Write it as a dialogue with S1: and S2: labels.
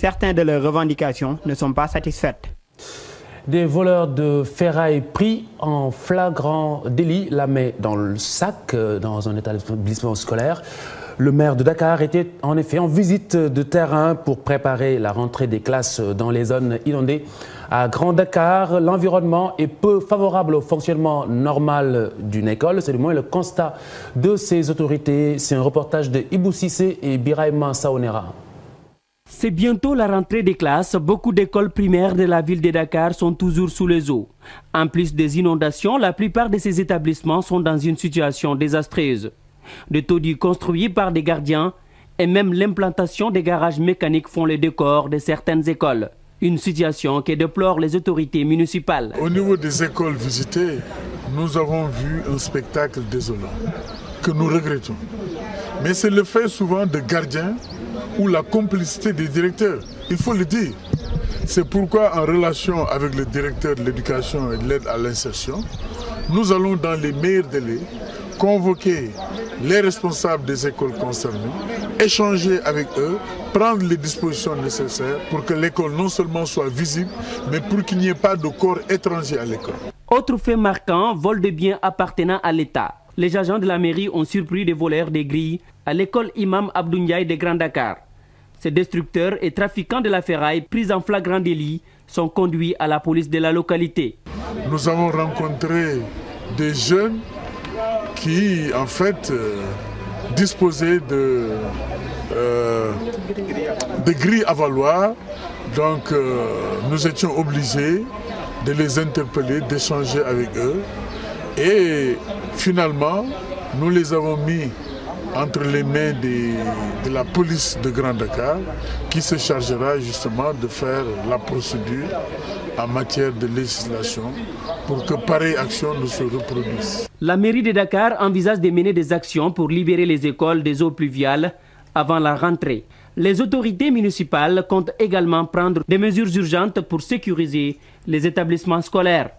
S1: certaines de leurs revendications ne sont pas satisfaites.
S2: Des voleurs de ferraille pris en flagrant délit, la main dans le sac dans un établissement scolaire. Le maire de Dakar était en effet en visite de terrain pour préparer la rentrée des classes dans les zones inondées. À Grand Dakar, l'environnement est peu favorable au fonctionnement normal d'une école. C'est du moins le constat de ces autorités. C'est un reportage de Ibou Cissé et Birahima Saonera.
S3: C'est bientôt la rentrée des classes. Beaucoup d'écoles primaires de la ville de Dakar sont toujours sous les eaux. En plus des inondations, la plupart de ces établissements sont dans une situation désastreuse. Des taudis construits par des gardiens et même l'implantation des garages mécaniques font le décor de certaines écoles. Une situation que déplorent les autorités municipales.
S4: Au niveau des écoles visitées, nous avons vu un spectacle désolant que nous regrettons. Mais c'est le fait souvent de gardiens ou la complicité des directeurs, il faut le dire. C'est pourquoi en relation avec le directeur de l'éducation et de l'aide à l'insertion, nous allons dans les meilleurs délais convoquer les responsables des écoles concernées, échanger avec eux, prendre les dispositions nécessaires pour que l'école non seulement soit visible, mais pour qu'il n'y ait pas de corps étranger à l'école.
S3: Autre fait marquant, vol de biens appartenant à l'État. Les agents de la mairie ont surpris des voleurs des grilles à l'école Imam Abdou Ndiaye de Grand Dakar. Ces destructeurs et trafiquants de la ferraille pris en flagrant délit sont conduits à la police de la localité.
S4: Nous avons rencontré des jeunes qui, en fait, disposaient de grilles à valoir. Donc, nous étions obligés de les interpeller, d'échanger avec eux. Et finalement, nous les avons mis entre les mains de la police de Grand Dakar qui se chargera justement de faire la procédure en matière de législation pour que pareille action ne se reproduise.
S3: La mairie de Dakar envisage de mener des actions pour libérer les écoles des eaux pluviales avant la rentrée. Les autorités municipales comptent également prendre des mesures urgentes pour sécuriser les établissements scolaires.